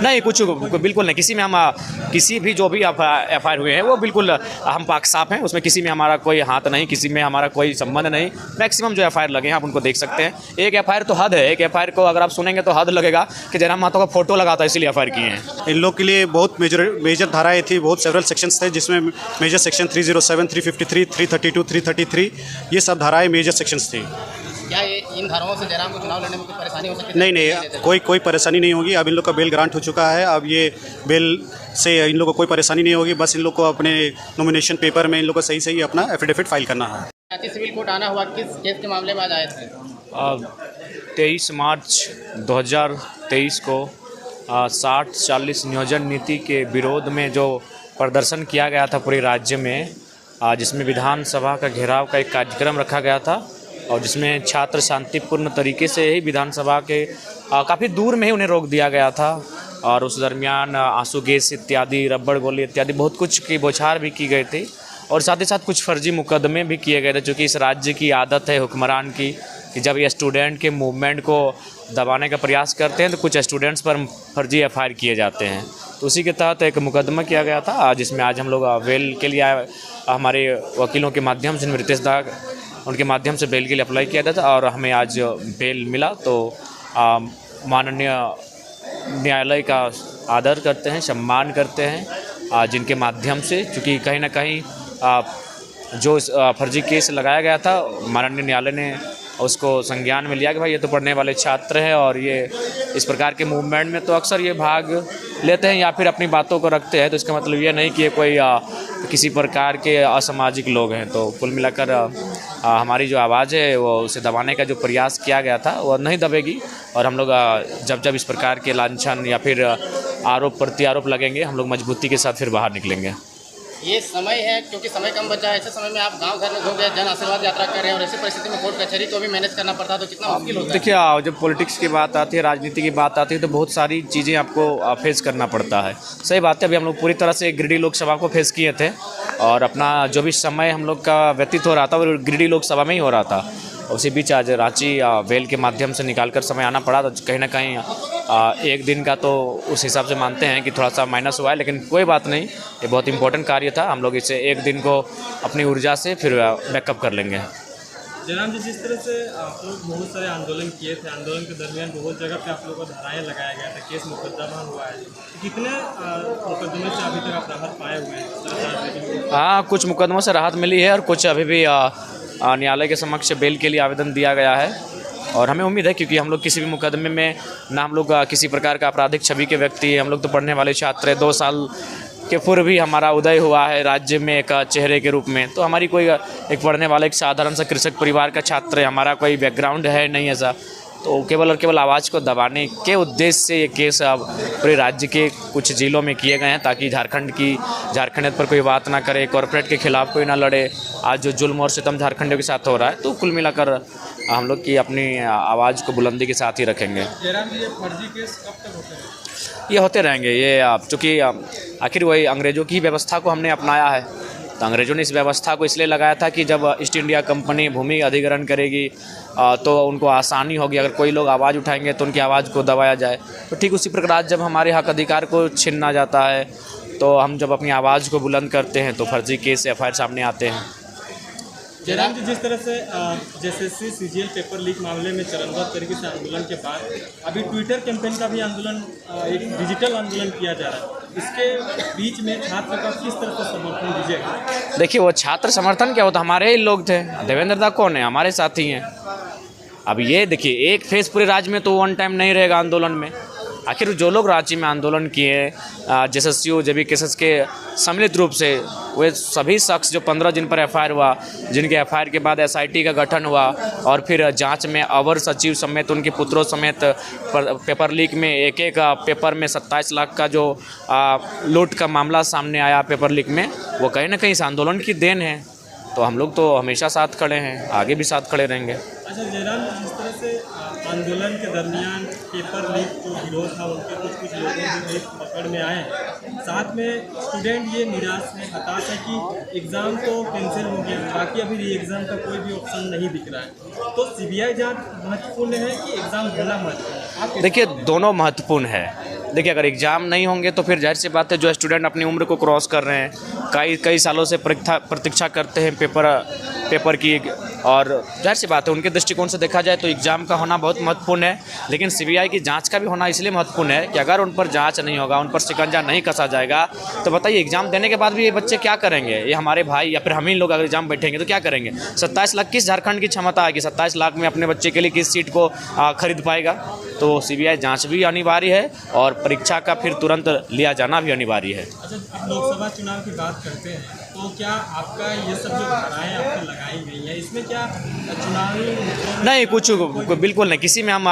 नहीं, कुछ बिल्कुल नहीं, किसी में हम किसी भी जो भी एफआईआर हुए हैं वो बिल्कुल हम पाक साफ हैं, उसमें किसी में हमारा कोई हाथ नहीं, किसी में हमारा कोई संबंध नहीं। मैक्सिमम जो एफआईआर लगे हैं आप उनको देख सकते हैं। एक एफआईआर तो हद है, एक एफआईआर को अगर आप सुनेंगे तो हद लगेगा कि जयराम महतो का फोटो लगा था इसीलिए एफआईआर किए हैं। इन लोग के लिए बहुत मेजर धाराएं थी, बहुत सेवरल सेक्शंस थे, जिसमें मेजर सेक्शन 307, 353, 332, 333 ये सब धाराएं मेजर सेक्शंस थी। क्या ये इन धाराओं से जयराम को चुनाव लड़ने में कुछ परेशानी हो सकती है? नहीं, कोई परेशानी नहीं होगी। अब इन लोग का बेल ग्रांट हो चुका है, अब ये बेल से इन लोग को कोई परेशानी नहीं होगी। बस इन लोग को अपने नॉमिनेशन पेपर में इन लोग को सही अपना एफिडेविट फाइल करना है। सिविल कोर्ट आना हुआ, किस केस के मामले में आज आए थे? 23 मार्च 2023 को 60-40 नियोजन नीति के विरोध में जो प्रदर्शन किया गया था पूरे राज्य में, जिसमें विधानसभा का घेराव का एक कार्यक्रम रखा गया था और जिसमें छात्र शांतिपूर्ण तरीके से ही विधानसभा के काफ़ी दूर में ही उन्हें रोक दिया गया था। और उस दरमियान आंसू गैस इत्यादि, रबड़ गोली इत्यादि बहुत कुछ की बौछार भी की गई थी और साथ ही साथ कुछ फर्जी मुकदमे भी किए गए थे, चूँकि इस राज्य की आदत है हुक्मरान की कि जब ये स्टूडेंट के मूवमेंट को दबाने का प्रयास करते हैं तो कुछ स्टूडेंट्स पर फर्जी एफआईआर किए जाते हैं। तो उसी के तहत एक मुकदमा किया गया था, जिसमें आज हम लोग बेल के लिए हमारे वकीलों के माध्यम से, निवृत्तेश दा उनके माध्यम से बेल के लिए अप्लाई किया था और हमें आज बेल मिला। तो माननीय न्यायालय का आदर करते हैं, सम्मान करते हैं, जिनके माध्यम से, चूँकि कहीं ना कहीं जो फर्जी केस लगाया गया था माननीय न्यायालय ने उसको संज्ञान में लिया कि भाई ये तो पढ़ने वाले छात्र हैं और ये इस प्रकार के मूवमेंट में तो अक्सर ये भाग लेते हैं या फिर अपनी बातों को रखते हैं, तो इसका मतलब ये नहीं कि ये कोई किसी प्रकार के असामाजिक लोग हैं। तो कुल मिलाकर हमारी जो आवाज़ है वो उसे दबाने का जो प्रयास किया गया था वो नहीं दबेगी और हम लोग जब इस प्रकार के लांछन या फिर आरोप प्रत्यारोप लगेंगे, हम लोग मजबूती के साथ फिर बाहर निकलेंगे। ये समय है, क्योंकि समय कम बचा है, ऐसे समय में आप गांव घर में घूम गए, जन आशीर्वाद यात्रा कर रहे हैं और ऐसी परिस्थिति में कोर्ट कचहरी को भी मैनेज करना पड़ता है, तो कितना मुश्किल होता है? देखिए, जब पॉलिटिक्स की बात आती है, राजनीति की बात आती है तो बहुत सारी चीज़ें आपको फेस करना पड़ता है। सही बात है, अभी हम लोग पूरी तरह से गिरिडीह लोकसभा को फेस किए थे और अपना जो भी समय हम लोग का व्यतीत हो रहा था वो गिरिडीह लोकसभा में ही हो रहा था। उसी बीच आज रांची बेल के माध्यम से निकालकर समय आना पड़ा, तो कहीं ना कहीं एक दिन का तो उस हिसाब से मानते हैं कि थोड़ा सा माइनस हुआ है, लेकिन कोई बात नहीं, ये बहुत इंपॉर्टेंट कार्य था। हम लोग इसे एक दिन को अपनी ऊर्जा से फिर बैकअप कर लेंगे। जयराम जी, जिस तरह से आप लोग बहुत सारे आंदोलन किए थे, आंदोलन के दरमियान बहुत जगह पे आप लोगों को धाराएँ लगाया गया था, केस मुकदमा हुआ है, कितने मुकदमे से अभी तक आप राहत पाए हुए हैं? हाँ, कुछ मुकदमों से राहत मिली है और कुछ अभी भी न्यायालय के समक्ष बेल के लिए आवेदन दिया गया है और हमें उम्मीद है, क्योंकि हम लोग किसी भी मुकदमे में ना हम लोग किसी प्रकार का आपराधिक छवि के व्यक्ति, हम लोग तो पढ़ने वाले छात्र हैं। 2 साल के पूर्व भी हमारा उदय हुआ है राज्य में एक चेहरे के रूप में, तो हमारी कोई एक पढ़ने वाला एक साधारण सा कृषक परिवार का छात्र है, हमारा कोई बैकग्राउंड है नहीं ऐसा। तो केवल और केवल आवाज़ को दबाने के उद्देश्य से ये केस अब पूरे राज्य के कुछ जिलों में किए गए हैं, ताकि झारखंडियत पर कोई बात ना करे, कॉरपोरेट के खिलाफ कोई ना लड़े। आज जो जुल्म और सितम झारखंडियों के साथ हो रहा है, तो कुल मिलाकर हम लोग की अपनी आवाज़ को बुलंदी के साथ ही रखेंगे। जयराम जी, ये फर्जी केस कब तक होते हैं? ये होते रहेंगे, ये चूँकि आखिर वही अंग्रेज़ों की व्यवस्था को हमने अपनाया है, तो अंग्रेज़ों ने इस व्यवस्था को इसलिए लगाया था कि जब ईस्ट इंडिया कंपनी भूमि अधिग्रहण करेगी तो उनको आसानी होगी, अगर कोई लोग आवाज़ उठाएंगे तो उनकी आवाज़ को दबाया जाए। तो ठीक उसी प्रकार जब हमारे हक अधिकार को छीना जाता है, तो हम जब अपनी आवाज़ को बुलंद करते हैं तो फर्जी केस एफआईआर सामने आते हैं। जयराम जी, जिस तरह से जेएसएससी सीजीएल पेपर लीक मामले में चरणबद्ध तरीके से आंदोलन के बाद अभी ट्विटर कैंपेन का भी आंदोलन, एक डिजिटल आंदोलन किया जा रहा है, इसके बीच में छात्र का किस तरह से समर्थन दीजिएगा? देखिए, वो छात्र समर्थन क्या होता, हमारे ही लोग थे। देवेंद्र दा कौन है? हमारे साथी हैं। अब ये देखिए, एक फेस पूरे राज्य में तो वन टाइम नहीं रहेगा आंदोलन में। आखिर जो लोग रांची में आंदोलन किए, जेएसएसयू जेबी केसेस के सम्मिलित रूप से, वे सभी शख्स जो 15 जिन पर एफआईआर हुआ, जिनके एफआईआर के बाद एसआईटी का गठन हुआ और फिर जांच में अवर सचिव समेत उनके पुत्रों समेत पेपर लीक में एक पेपर में 27 लाख का जो लूट का मामला सामने आया पेपर लीक में, वो कहीं ना कहीं इस आंदोलन की देन है। तो हम लोग तो हमेशा साथ खड़े हैं, आगे भी साथ खड़े रहेंगे। अच्छा जयराम, जिस तरह से आंदोलन के दरमियान पेपर लीक जो विरोध था, उनके कुछ लोगों भी पकड़ में आए, साथ में स्टूडेंट ये निराश है, हताश है कि एग्ज़ाम तो कैंसिल हो गया, बाकी अभी री एग्ज़ाम का कोई भी ऑप्शन नहीं दिख रहा है। तो सीबीआई जांच महत्वपूर्ण है कि एग्ज़ाम होना महत्वपूर्ण है? देखिए, दोनों महत्वपूर्ण है। देखिए अगर एग्ज़ाम नहीं होंगे तो फिर जाहिर सी बात है जो स्टूडेंट अपनी उम्र को क्रॉस कर रहे हैं, कई सालों से प्रतीक्षा करते हैं पेपर की, और जाहिर सी बात है उनके दृष्टिकोण से देखा जाए तो एग्ज़ाम का होना बहुत महत्वपूर्ण है। लेकिन सीबीआई की जांच का भी होना इसलिए महत्वपूर्ण है कि अगर उन पर जांच नहीं होगा, उन पर शिकंजा नहीं कसा जाएगा, तो बताइए एग्ज़ाम देने के बाद भी ये बच्चे क्या करेंगे? ये हमारे भाई या फिर हम ही लोग अगर एग्ज़ाम बैठेंगे तो क्या करेंगे? 27 लाख किस झारखंड की क्षमता है कि 27 लाख में अपने बच्चे के लिए किस सीट को खरीद पाएगा? तो सीबीआई जाँच भी अनिवार्य है और परीक्षा का फिर तुरंत लिया जाना भी अनिवार्य है। अच्छा, अब लोकसभा चुनाव की बात करते हैं तो क्या आपका ये सब जो धाराएँ आपको लगाई गई हैं इसमें क्या चुनावी नहीं, कुछ बिल्कुल नहीं, किसी में हम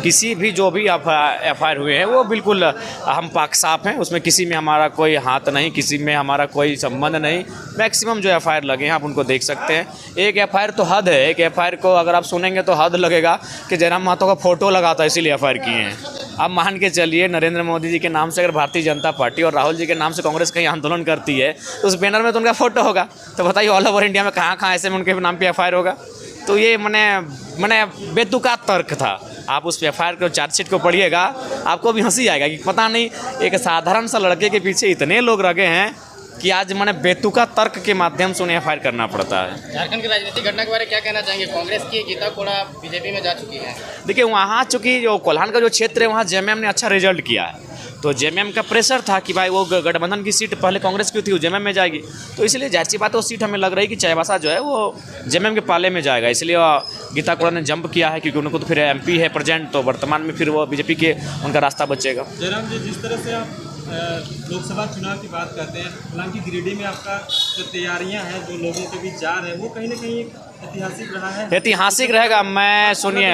किसी भी जो भी एफआईआर हुए हैं वो बिल्कुल हम पाक साफ हैं, उसमें किसी में हमारा कोई हाथ नहीं, किसी में हमारा कोई संबंध नहीं। मैक्सिमम जो एफआईआर लगे हैं आप उनको देख सकते हैं। एक एफआईआर तो हद है, एक एफआईआर को अगर आप सुनेंगे तो हद लगेगा कि जयराम महतो का फ़ोटो लगा था इसीलिए एफआईआर किए हैं। अब मान के चलिए नरेंद्र मोदी जी के नाम से अगर भारतीय जनता पार्टी और राहुल जी के नाम से कांग्रेस कहीं आंदोलन करती है तो उस बैनर में तो उनका फ़ोटो होगा। तो बताइए ऑल ओवर इंडिया में कहाँ ऐसे में उनके नाम पे एफआईआर होगा? तो ये मने बेतुका तर्क था। आप उस एफआईआर को, चार्जशीट को पढ़िएगा, आपको भी हंसी आएगा कि पता नहीं एक साधारण सा लड़के के पीछे इतने लोग लगे हैं कि आज मैंने बेतुका तर्क के माध्यम से उन्हें एफआईआर करना पड़ता है। झारखंड की राजनीतिक घटना के बारे में क्या कहना चाहेंगे? कांग्रेस की गीता कोड़ा बीजेपी में जा चुकी है। देखिए वहाँ चूँकि जो कोल्हान का जो क्षेत्र है वहाँ जेएमएम ने अच्छा रिजल्ट किया है, तो जेएमएम का प्रेशर था कि भाई वो गठबंधन की सीट पहले कांग्रेस की थी, वो जेएमएम में जाएगी, तो इसलिए जाहिर सी बात है वो सीट हमें लग रही कि चाईबासा जो है वो जेएमएम के पाले में जाएगा। इसलिए गीता कोड़ा ने जंप किया है क्योंकि उनको तो फिर एमपी है प्रेजेंट, तो वर्तमान में फिर वो बीजेपी के उनका रास्ता बचेगा। जयराम जी, जिस तरह से आप लोकसभा चुनाव की बात करते हैं, हालांकि गिरिडीह में आपका जो तैयारियां हैं जो लोगों के बीच जा रहे हैं वो कहीं ना कहीं ऐतिहासिक रहा है। ऐतिहासिक रहेगा। मैं सुनिए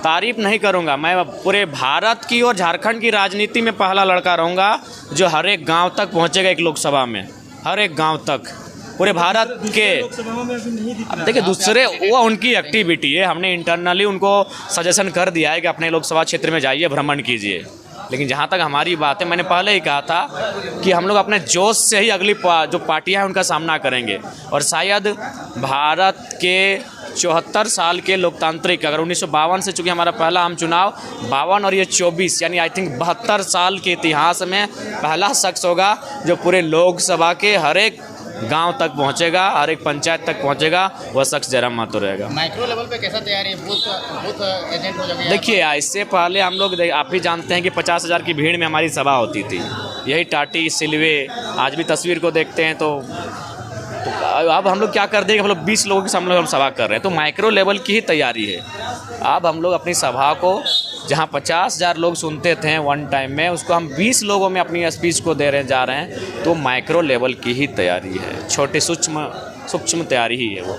तारीफ नहीं करूंगा, मैं पूरे भारत की और झारखंड की राजनीति में पहला लड़का रहूंगा जो हर एक गांव तक पहुंचेगा एक लोकसभा में, हर एक गांव तक पूरे भारत के। लोकसभा में अभी नहीं दिख रहा। देखिए दूसरे वो उनकी एक्टिविटी है, हमने इंटरनली उनको सजेशन कर दिया है कि अपने लोकसभा क्षेत्र में जाइए, भ्रमण कीजिए। लेकिन जहाँ तक हमारी बात है, मैंने पहले ही कहा था कि हम लोग अपने जोश से ही अगली जो पार्टियाँ हैं उनका सामना करेंगे। और शायद भारत के 74 साल के लोकतांत्रिक, अगर 1952 से चूँकि हमारा पहला आम चुनाव 52 और ये 24 यानी आई थिंक 72 साल के इतिहास में पहला शख्स होगा जो पूरे लोकसभा के हर एक गांव तक पहुंचेगा, हर एक पंचायत तक पहुंचेगा, वह शख्स जयराम महतो रहेगा। माइक्रो लेवल पे कैसा तैयारी है? बूथ एजेंट हो जाएगा? देखिए इससे पहले हम लोग आप भी जानते हैं कि 50,000 की भीड़ में हमारी सभा होती थी, यही टाटी सिलवे। आज भी तस्वीर को देखते हैं तो अब हम लोग क्या कर देंगे, हम लोग 20 लोगों के हम सभा कर रहे हैं, तो माइक्रो लेवल की ही तैयारी है। अब हम लोग अपनी सभा को जहां 50,000 लोग सुनते थे वन टाइम में, उसको हम 20 लोगों में अपनी स्पीच को जा रहे हैं, तो माइक्रो लेवल की ही तैयारी है, छोटे सूक्ष्म तैयारी ही है वो।